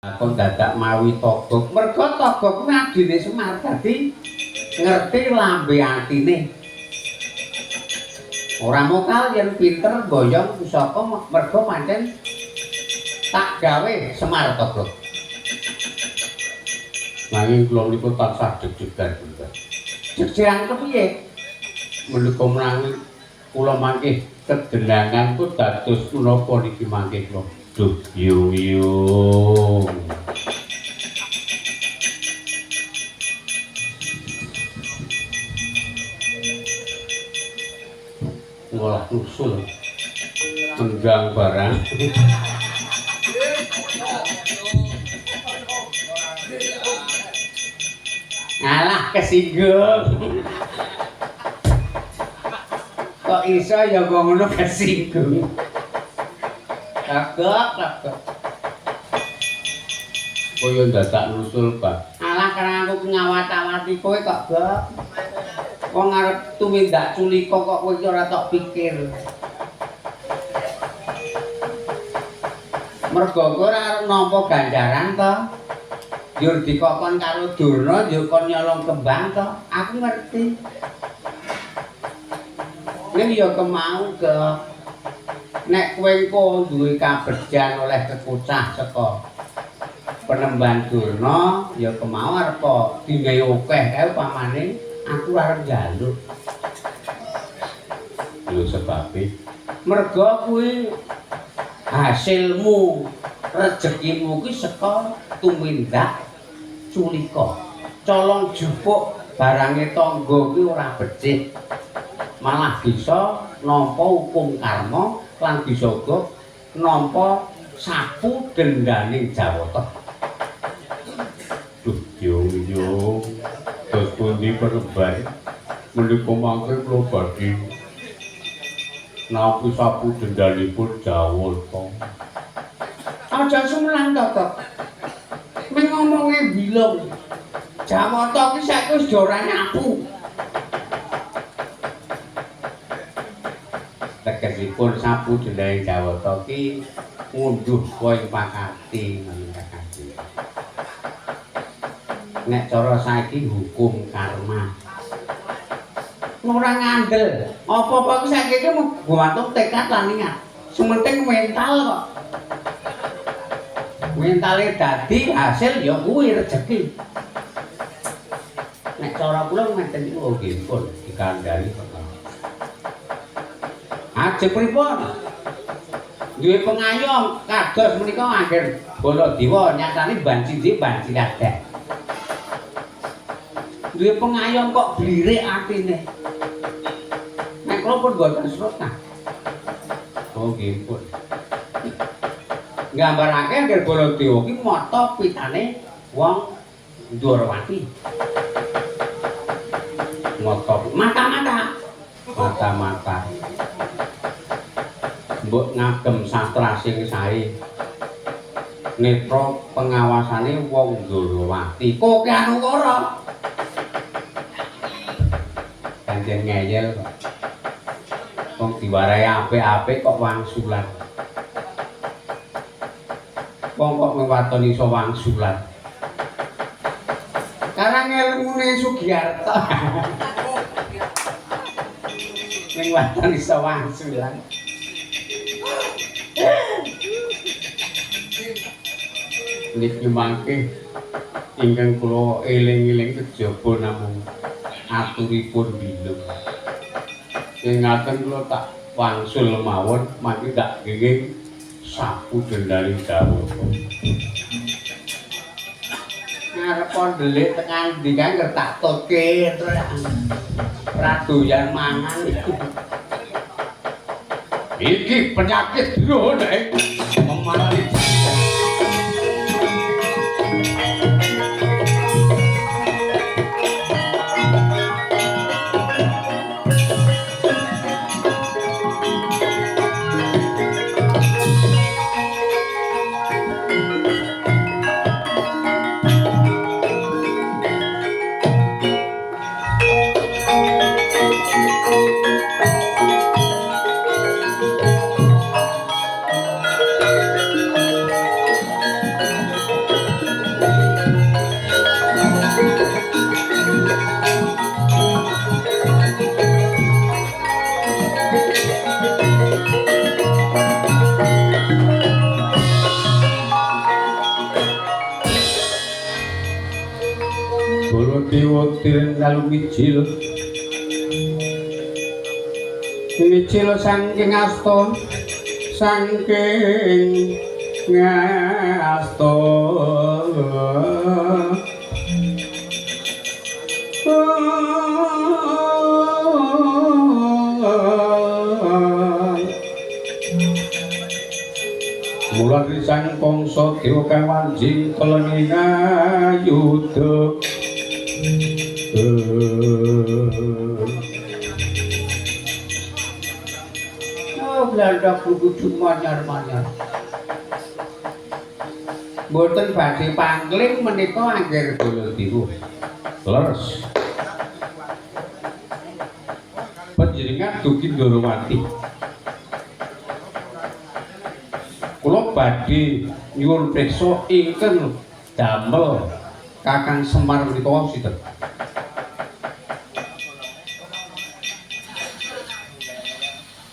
Aku dadak mawi Togog. Mergo Togog kuwi adine Semar dadi ngerti lambe atine. Ora mokal yen pinter boyong pusaka mergo pancen tak gawe Semar Togog. Nanging kula niku tansah deg-degan. Deg-degan kepiye? Menika menangi kula mangke kedenangan ku dados punapa niki mangke kula. Duh yung. Ngolah usul. Tenggang barang. Alah kesinggung. Kok iso ya kok ngono kesinggung. Kagak. Koyo dadak nusul, Pak. Alah karena aku ngawat-awati kowe kok, Gak. Wong arep tumindak culika kok kowe ora tok pikir. Mergo kowe ora arep nampa ganjaran to. Yo dikokon karo Durna, yo kon nyolong kembang to. Aku ngerti. Ning yo kemau ke nek kowe engko duwe kabejan oleh kekucah saka Penemban Durna, ya kemau arep dingae akeh kae pamane aku arep njaluk. Lho sebabe mergo kuwi hasilmu rezekimu kuwi saka tumindak culika. Colong jupuk barange tangga kuwi ora becik. Malah bisa nampa hukum karma lan bisa uga nampa sapu dendaning Jawata. Duh yung. Terus pundi pereban menika mangke kula badhe napi sapu dendanipun Jawata. Aja sumelang to, men ngomonge bilung. Jawata ki saiki wis ora nyapu. Tegesipun sapu dendaning Jawata ki ngunduh kowe pakati menungakake. Nek cara saiki hukum karma. Ora ngandel. Apa-apa ku saiki ki gumantung tekad lan niat. Sementing mental kok. Mentale dadi hasil ya kuwi rezeki. Nek cara kula ngeten iki nggih pun dikandhani kok. Ajeng pripun? Duwe pengayom kados menika angger Baladewa nyatane banci ndi banci kadek. Duwe pengayom kok blirik atine. Nek kula pun boten srota. Oh nggih pun. Nggambarake angger Baladewa ki mata pitane wong Ndorowati. Mata-mata. Mbok ngagem sastra sing sae. Netra pengawasane wong Ndorowati. Koke anu ora. Kanjen ngeyel kok. Wong diwarai apik-apik kok wangsulan. Wong kok ngewatoni iso wangsulan. Karang ilmune Sugiarto. Ning waton iso wangsulan. Niki mangke ingkang kula eling-eling kejaba namung aturipun bilung. Ing ngaten kula tak wangsul mawon mangke tak nggih sapu dendaning Jawata. Arep ndelik tekan ndi kae ngerti tak tutke ora doyan mangan. Iki penyakit lho nek memarani. Wudi-wudi dalu mijil mijil saking asta saking ngasta mulan risang kongso dewa kawanjing telengi ngayuda Blandak kudu manyar-manyar. Mboten badhe pangling menika angger kula diwu. Leres. Panjenengan dugi Ndorowati. Kula badhe nyuwun priksa ingkang damel Kakang Semar menika sinten?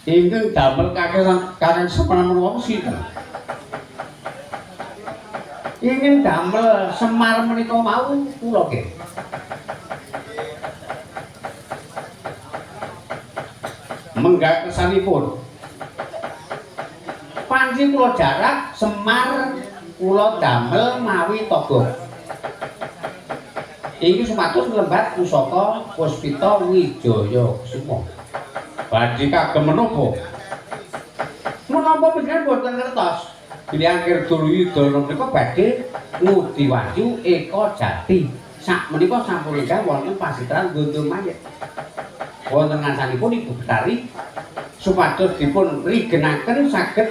Ingkang damel Kakang Semar menika sinten? Ingkang damel Semar menika mau kula nggih. Menggak kesanipun. Panci kula jarak Semar kula damel mawi togo. Iki supados nglembat pusaka Puspita Wijaya Kusuma. Badhe kagem menapa? Menapa panjenengan boten ngertos? Bilih angger Duryudana menika badhe ngudi wahyu Eka Jati. Sak menika sampun enggah wonten pasitran Gondomayit. Wonten ngarsanipun Ibu Betari supados dipun rigenaken saged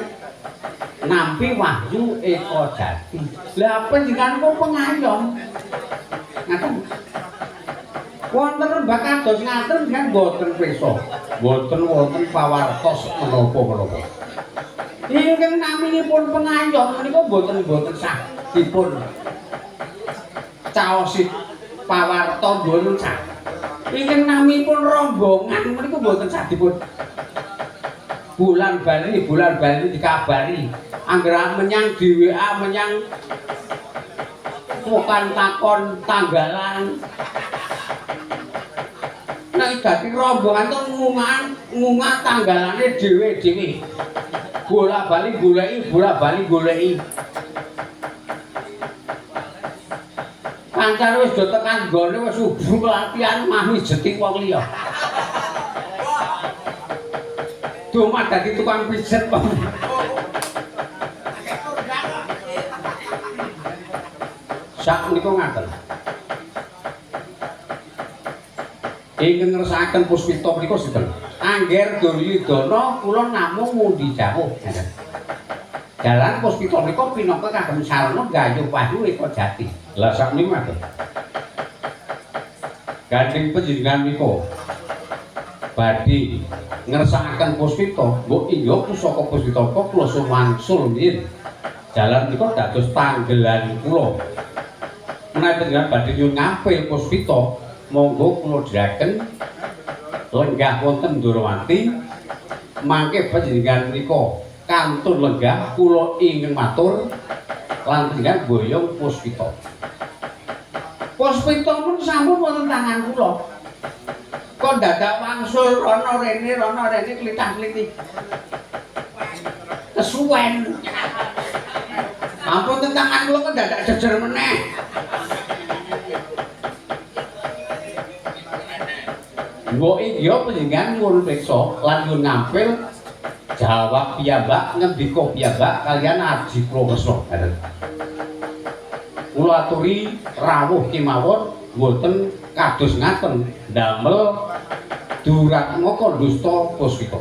nampi wahyu Eka Jati. Lah panjenengan kok pengayom? Ngaten. Wonten rembag kados ngaten kan boten prisa. Boten wonten pawartos menapa-menapa. Ingkang naminipun pengayom menika boten sah dipun caosi pawarta boten sah. Ingkang naminipun rombongan menika boten sah dipun bulan bali dikabari anggere menyang di WA menyang bukan takon tanggalan. Nek dadi rombongan to ngungah tanggalane dhewe-dhewe. Bola-bali goleki. Kancane wis do tekan nggone wis subuh latihan mah mijeti wong liya. Cuma dadi tukang pijet kok. Sak niku ngaten. Ingkang ngersakaken Puspita menika sinten? Angger Duryudana kula namung mundi jawuh. Dalan Puspita menika pinangka kagem sarana gayuh wahyu Eka Jati. Lah sak niku ngaten. Gandeng panjenengan menika badhe ngersakaken Puspita, mbok iya pusaka Puspita kula sumangsul nggih. Dalan menika dados tanggelan kula. Menawi panjenengan badhe nyuwun ngampil Puspita, monggo kula dhiraken lenggah wonten Ndorowati mangke panjenengan menika kantun lenggah kula ingkang matur lan panjenengan boyong Puspita. Puspita pun sampun wonten tangan kula. Kok dadak wangsul ana rene klitah-klitih. Kesuwen. Ampun teng tangan kula kok dadak jejer meneh. Mbok iya panjenengan nyuwun priksa lan nyuwun ngampil jawab piyambak ngendika piyambak kaliyan aji kula kesna. Kula aturi rawuh kemawon mboten kados ngaten ndamel duratmaka dusta Puspita.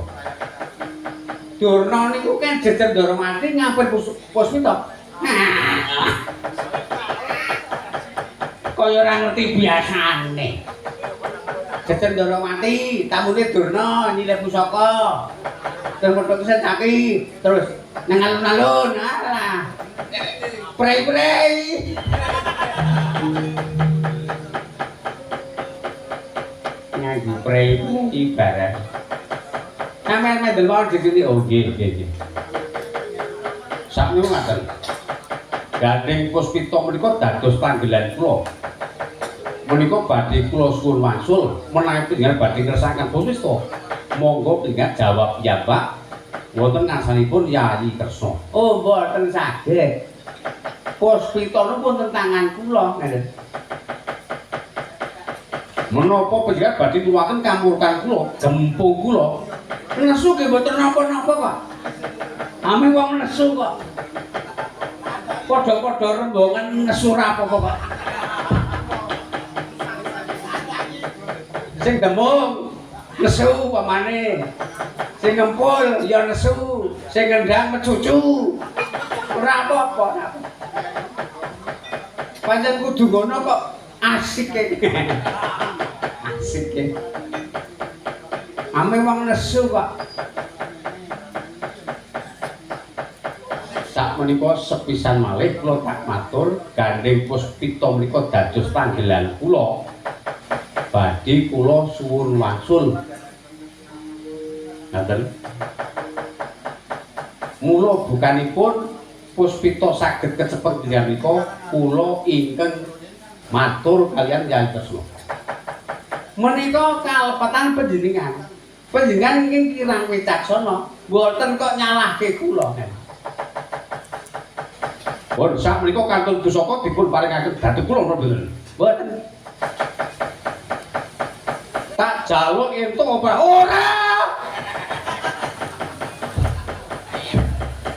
Durna niku kan jejer Ndorowati ngampil Puspita. Kaya ora ngerti biasane. Jejer Ndorowati, tamune Durna nyilih pusaka. Terus metu kesetaki, terus nang alun-alun. Alah. Prei-prei. Ngaji prei ibarat. Sampeyan mendel mawon dicuni oh nggih. Sakmenika ngaten. Gandeng Puspita menika dados panggelan kula. menika badhe kula suwun wangsul menawi panjenengan badhe ngersakaken Puswista monggo panjenengan jawab piyambak wonten ngarsanipun Yayi Kresna. Oh mboten saged. Puspita niku wonten tangan kula ngeten. Menapa panjenengan badhe nuwuhaken kamurkan kula, gempung kula. Nesu nggih mboten napa-napa kok. Ame wong nesu kok. Padha-padha rembongan nesu ra apa-apa kok. Sing gembung nesu pamane. Sing ngempul ya nesu, sing ngendang mecucu. Ora apa-apa. Pancen kudu ngono kok asik e. Asik e. Ame wong nesu kok. Sakmenika sepisan malih kula tak matur gandeng Puspita menika dados panggilan kula. Badhe kula suwun wangsul. Ngaten. Mula bukanipun Puspita saged kecepet menika kula ingkang matur kalian Yayi Kresna. Menika kalepatan panjenengan. Panjenengan ingkang kirang wicaksana, mboten kok nyalahke kula. Pun sak menika kantun pusaka dipun paringaken dhateng kula mboten. Mboten. Tak jaluk entuk apa ora.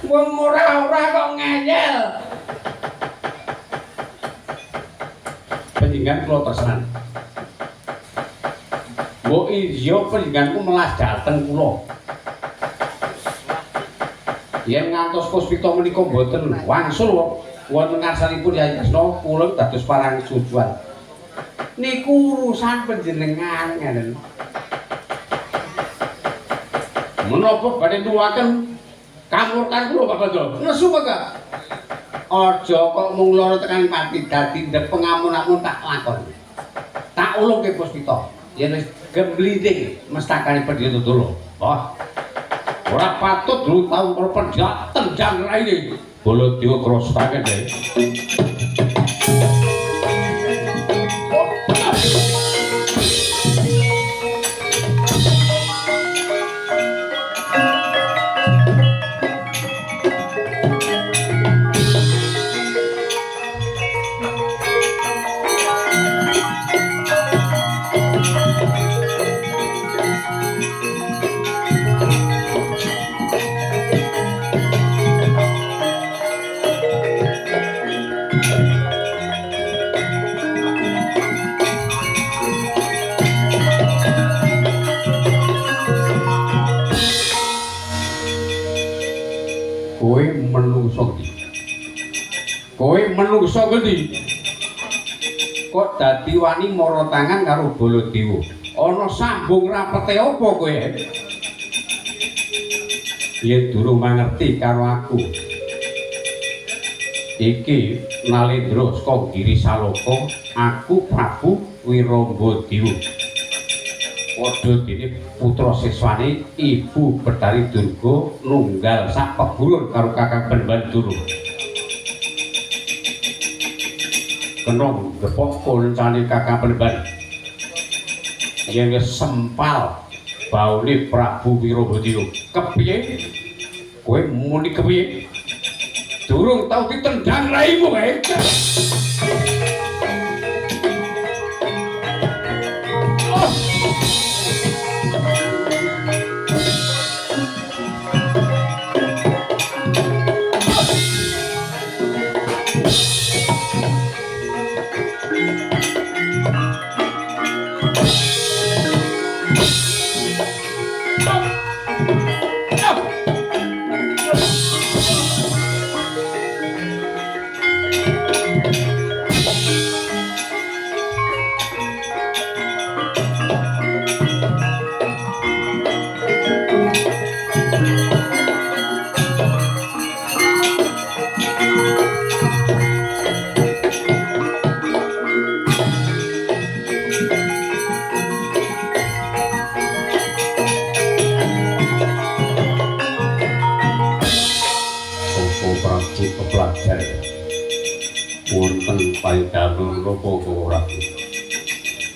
Wong ora kok ngeyel. Panjenengan kula tresnan. Mbok iya panjenenganku melas dhateng kula. Yen ngantos Puspita menika mboten wangsul wonten ngarsanipun Yayi Kresna kula dados parang sujuan. Niku urusan panjenengan ngeten. Menapa badhe nuwuhaken kamurkan kula Bapak Ndoro? Nesu Pak. Aja kok mung lara tekan pati dadi ndek pengamun-amun tak lakon. Tak ulungke Puspita. Yen wis gemblinding mestakane Pandya Ndoro. Oh. Ora patut dulu tau perpenjak tendang raine. Baladewa krosake dhewe. Kowe menungso ngendi? Kok dadi wani mara tangan karo Baladewa? Ana sambung rapete apa kowe? Yen durung mangerti karo aku. Iki Nalendra saka Giri Saloka, aku Prabu Wiranggadewa. Padha dene putra siswane Ibu Betari Durga nunggal sak pegulun karo Kakang Pandura. Kenong gepok koncane Kakang Pandura. Yen sempal baune Prabu Wiranggadewa. Kepiye? Kowe muni kepiye? Durung tau ditendang raimu kae. Wonten paidamel napa ora?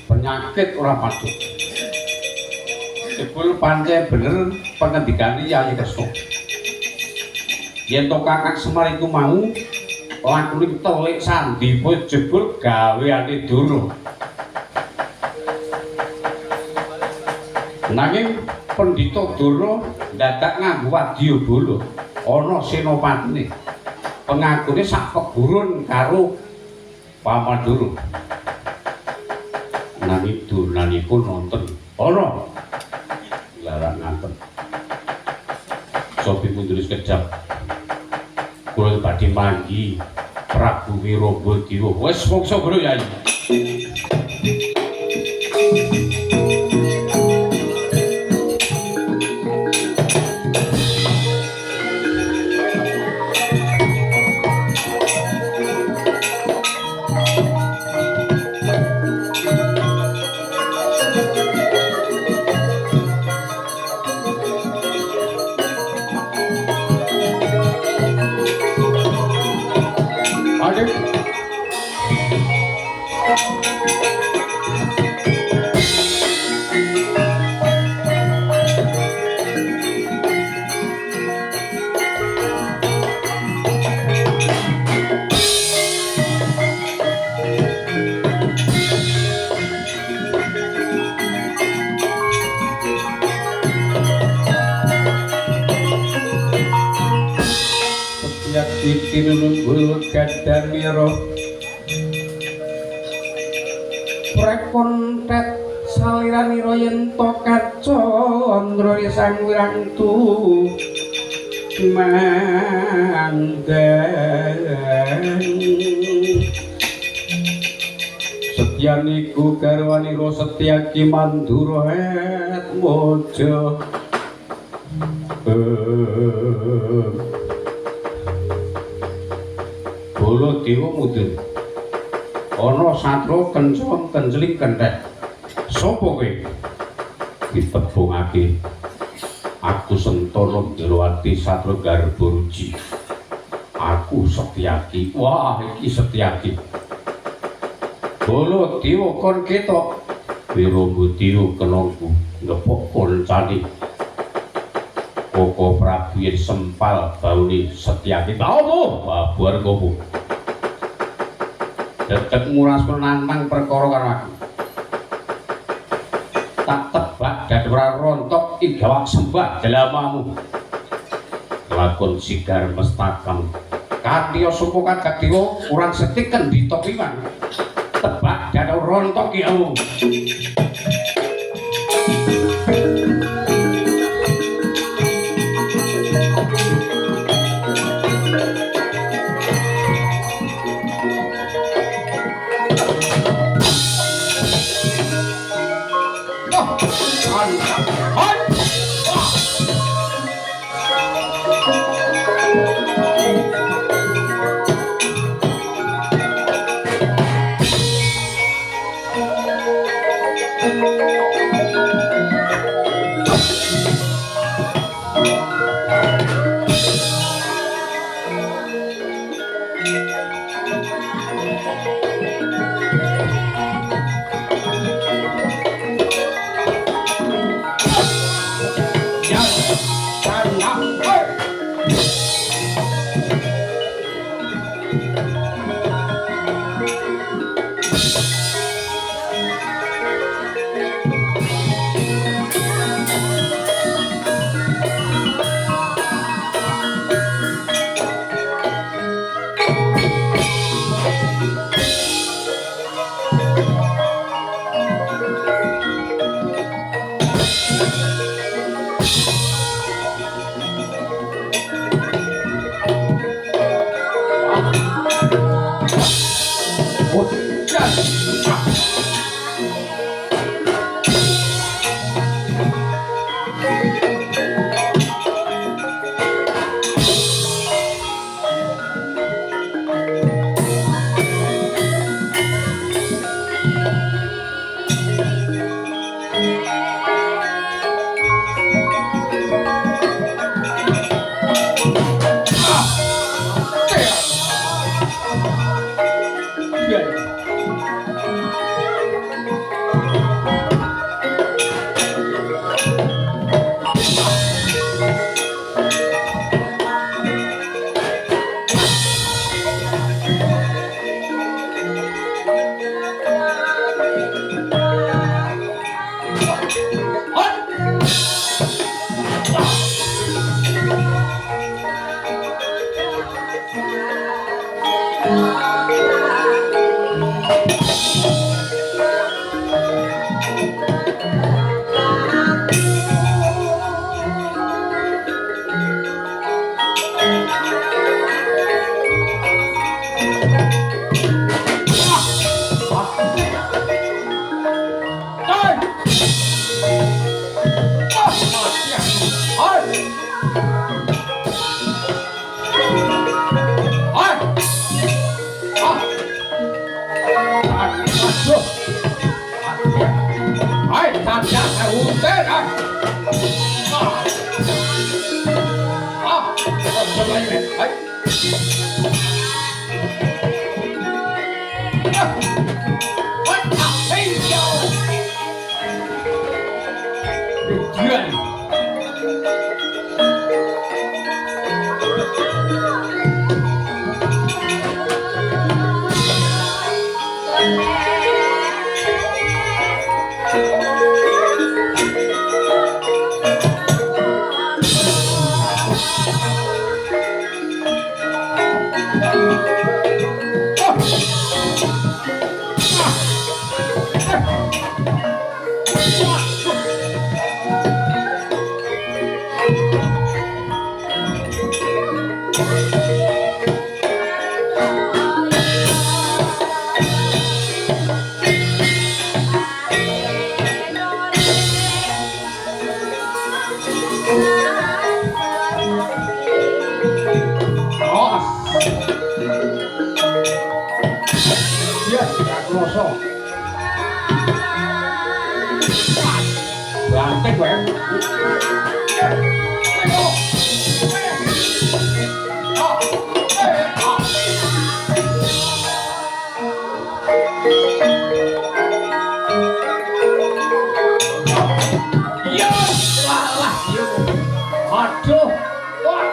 penyakit ora patut. Jebul pancen bener pengendikane Yayi Kresna. Yen to Kakang Semar iku mau lakune telik sandi jebul gaweane Doro. Nanging Pendhita Doro dadak nganggo wadyabala ana senopatine. Pengagune sak keburun karo Paman Doro. Nanging durnanipun nonton ana larang ngaten. Sopi mundur sekejap. Kula badhe manggi Prabu Wirabadiwa. Wis mongso Bro Yayi. Tinulunggul Gadanira prekontet saliranira yen to kaca andra sang wirantu mandang Setyaniku garwanira Setyaki Mandura het mojo Bolo Dewa mudhun. Ana satra kencang kenceling kenthek. Sapa kowe? Ditebungake. Aku Sentana Ndrawati Satra Garbaruji. Aku Setyaki. Wah, iki Setyaki. Bolo Dewa kon ketok. Wirabadiwa kenangku ngepok koncane. Koko Prabu yen sempal baune Setyaki. Apa? Babar kopo. Dedek muras menantang perkara karo aku. Tak tebak dadora rontok ing gawak sembah dalamamu. Lakon sigar mestakam. Katya supo Kagadewa kurang setik kendhita piman. Tebak dadora rontok ki aku. Aduh. Hai, saja saya usir. Coba ini. Hai. What the hell? Tujuan. Banteng gue. Ya, salah yuk. Aduh. Wah.